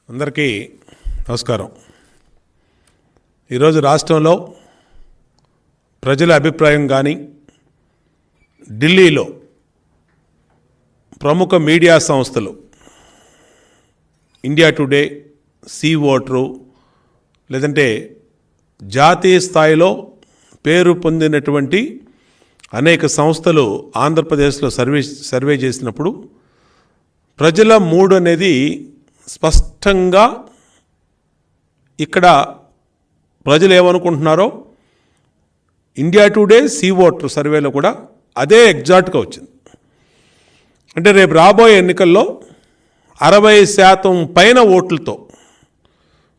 అందరికీ నమస్కారం. ఈరోజు రాష్ట్రంలో ప్రజల అభిప్రాయం కానీ ఢిల్లీలో ప్రముఖ మీడియా సంస్థలు ఇండియా టుడే, సీ ఓటరు, లేదంటే జాతీయ స్థాయిలో పేరు పొందినటువంటి అనేక సంస్థలు ఆంధ్రప్రదేశ్లో సర్వే చేసినప్పుడు ప్రజల మూడ్ అనేది స్పష్టంగా ఇక్కడ ప్రజలు ఏమనుకుంటున్నారో ఇండియా టుడే, సీ ఓటర్ సర్వేలో కూడా అదే ఎగ్జాక్ట్గా వచ్చింది. అంటే రేపు రాబోయే ఎన్నికల్లో 60% పైన ఓట్లతో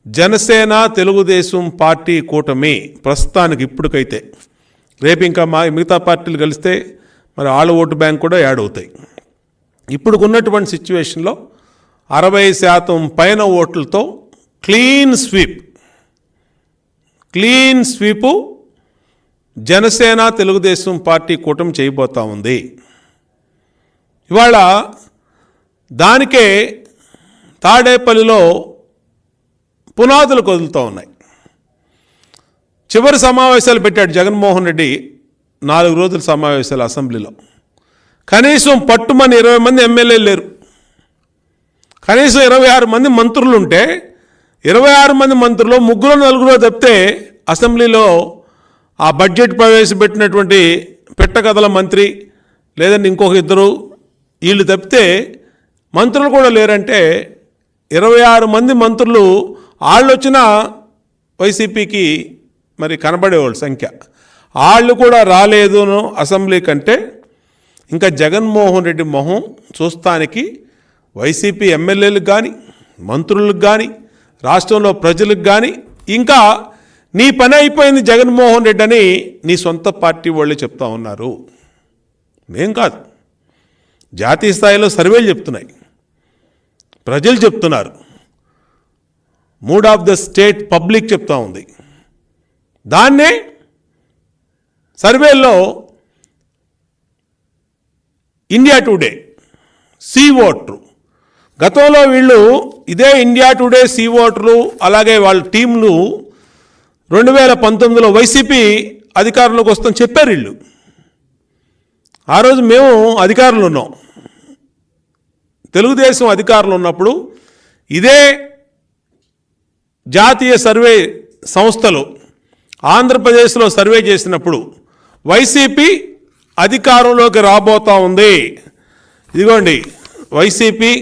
జనసేన, తెలుగుదేశం పార్టీ కూటమి ప్రస్తుతానికి ఇప్పటికైతే, రేపు ఇంకా మిగతా పార్టీలు కలిస్తే మరి వాళ్ళ ఓటు బ్యాంక్ కూడా యాడ్ అవుతాయి. ఇప్పుడున్నటువంటి సిచ్యువేషన్లో 60% పైన ఓట్లతో క్లీన్ స్వీపు జనసేన, తెలుగుదేశం పార్టీ కూటమి చేయబోతా ఉంది. ఇవాళ దానికే తాడేపల్లిలో పునాదులు కదులుతూ ఉన్నాయి. చివరి సమావేశాలు పెట్టాడు జగన్మోహన్ రెడ్డి, 4 రోజుల సమావేశాలు అసెంబ్లీలో. కనీసం పట్టుమని 20 మంది ఎమ్మెల్యేలు లేరు. కనీసం 26 మంది మంత్రులు ఉంటే 26 మంది మంత్రులు 3-4 తప్పితే అసెంబ్లీలో ఆ బడ్జెట్ ప్రవేశపెట్టినటువంటి పెట్టకథల మంత్రి లేదంటే ఇంకొక 2 వీళ్ళు తప్పితే మంత్రులు కూడా లేరంటే 26 మంది మంత్రులు వాళ్ళు వచ్చిన వైసీపీకి మరి కనబడేవాళ్ళు సంఖ్య. వాళ్ళు కూడా రాలేదు అసెంబ్లీ కంటే ఇంకా జగన్మోహన్ రెడ్డి మొహం చూస్తానికి వైసీపీ ఎమ్మెల్యేలకు కానీ, మంత్రులకు కానీ, రాష్ట్రంలో ప్రజలకు కానీ ఇంకా నీ పని అయిపోయింది జగన్మోహన్ రెడ్డి అని నీ సొంత పార్టీ వాళ్ళే చెప్తా ఉన్నారు. మేం కాదు, జాతీయ స్థాయిలో సర్వేలు చెప్తున్నాయి, ప్రజలు చెప్తున్నారు, mood of the state public చెప్తా ఉంది. దాన్నే సర్వేల్లో ఇండియా టుడే, సీ ఓటరు, గతంలో వీళ్ళు ఇదే ఇండియా టుడే, సీ ఓటరు అలాగే వాళ్ళ టీంలు 2019లో వైసీపీ అధికారంలోకి వస్తుందని చెప్పారు వీళ్ళు. ఆ రోజు మేము అధికారంలో ఉన్నాం. తెలుగుదేశం అధికారంలో ఉన్నప్పుడు ఇదే జాతీయ సర్వే సంస్థలు ఆంధ్రప్రదేశ్లో సర్వే చేసినప్పుడు వైసీపీ అధికారంలోకి రాబోతా ఉంది. ఇదిగోండి వైసీపీ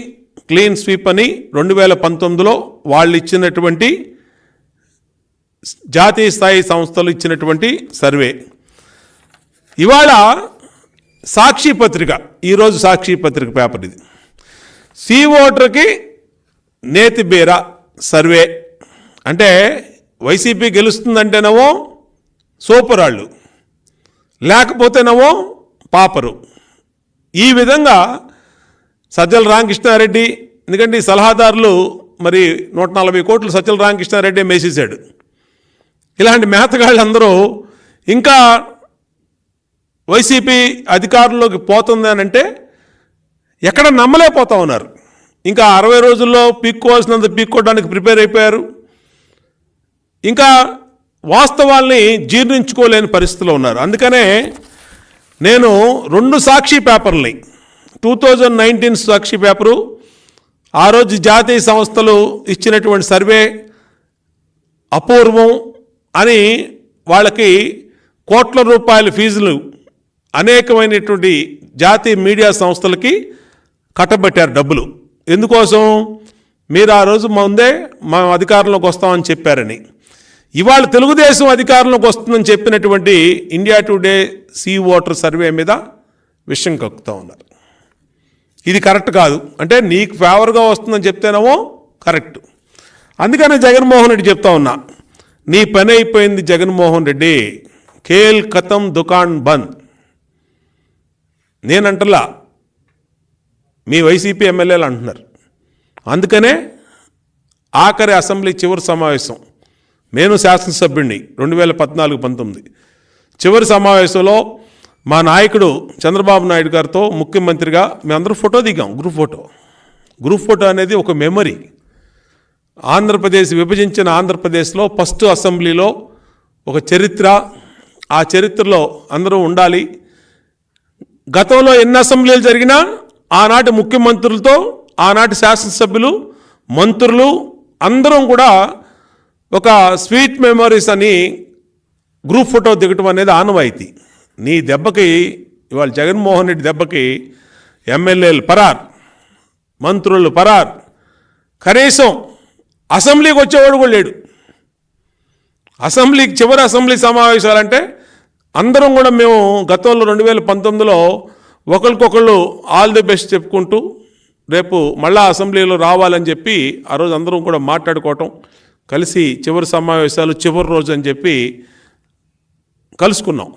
క్లీన్ స్వీప్ అని 2019లో వాళ్ళు ఇచ్చినటువంటి జాతీయ స్థాయి సంస్థలు ఇచ్చినటువంటి సర్వే. ఇవాళ సాక్షి పత్రిక, ఈరోజు సాక్షి పత్రిక పేపర్ ఇది, సీ ఓటర్కి నేతి బీర సర్వే. అంటే వైసీపీ గెలుస్తుందంటేనేమో సూపరాళ్ళు, లేకపోతేనేమో పాపరు. ఈ విధంగా సజ్జల రామకృష్ణారెడ్డి, ఎందుకంటే ఈ సలహాదారులు మరి 140 కోట్లు సజ్జల రామకృష్ణారెడ్డి మేసేశాడు. ఇలాంటి మేతగాళ్ళందరూ ఇంకా వైసీపీ అధికారంలోకి పోతుంది అని అంటే ఎక్కడ నమ్మలేకపోతా ఉన్నారు. ఇంకా 60 రోజుల్లో పీక్కోవాల్సినంత పీక్కోవడానికి ప్రిపేర్ అయిపోయారు. ఇంకా వాస్తవాల్ని జీర్ణించుకోలేని పరిస్థితిలో ఉన్నారు. అందుకనే నేను 2 సాక్షి పేపర్ని, 2019 సాక్షి పేపరు, ఆ రోజు జాతీయ సంస్థలు ఇచ్చినటువంటి సర్వే అపూర్వం అని వాళ్ళకి కోట్ల రూపాయల ఫీజులు అనేకమైనటువంటి జాతీయ మీడియా సంస్థలకి కట్టబెట్టారు డబ్బులు. ఎందుకోసం? మీరు ఆ రోజు ముందే మా అధికారంలోకి వస్తామని చెప్పారని. ఇవాళ తెలుగుదేశం అధికారంలోకి వస్తుందని చెప్పినటువంటి India Today, C voter survey మీద విషయం కక్కుతూ ఉన్నారు. ఇది కరెక్ట్ కాదు. అంటే నీకు ఫేవర్గా వస్తుందని చెప్తేనేమో కరెక్ట్. అందుకనే జగన్మోహన్ రెడ్డి చెప్తా ఉన్నా, నీ పని అయిపోయింది జగన్మోహన్ రెడ్డి, ఖేల్ ఖతం దుకాన్ బంద్. నేనంటలా, మీ వైసీపీ ఎమ్మెల్యేలు అంటున్నారు. అందుకనే ఆఖరి అసెంబ్లీ చివరి సమావేశం, నేను శాసనసభ్యుడిని 2014-19 చివరి సమావేశంలో మా నాయకుడు చంద్రబాబు నాయుడు గారితో ముఖ్యమంత్రిగా మేమందరూ ఫోటో దిగాం. గ్రూప్ ఫోటో అనేది ఒక మెమరీ. ఆంధ్రప్రదేశ్ విభజించిన ఆంధ్రప్రదేశ్లో ఫస్ట్ అసెంబ్లీలో ఒక చరిత్ర, ఆ చరిత్రలో అందరూ ఉండాలి. గతంలో ఎన్ని అసెంబ్లీలు జరిగినా ఆనాటి ముఖ్యమంత్రులతో ఆనాటి శాసనసభ్యులు మంత్రులు అందరం కూడా ఒక స్వీట్ మెమరీస్ అని గ్రూప్ ఫోటో దిగటం అనేది ఆనవాయితీ. నీ దెబ్బకి ఇవాళ జగన్మోహన్ రెడ్డి దెబ్బకి ఎమ్మెల్యేలు పరార్, మంత్రులు పరార్, కనీసం అసెంబ్లీకి వచ్చేవాడు కూడా లేడు. అసెంబ్లీకి చివరి అసెంబ్లీ సమావేశాలంటే అందరం కూడా మేము గతంలో 2019లో ఒకరికొకళ్ళు ఆల్ ది బెస్ట్ చెప్పుకుంటూ రేపు మళ్ళా అసెంబ్లీలో రావాలని చెప్పి ఆ రోజు అందరం కూడా మాట్లాడుకోవటం, కలిసి చివరి సమావేశాలు చివరి రోజు అని చెప్పి కలుసుకున్నాం.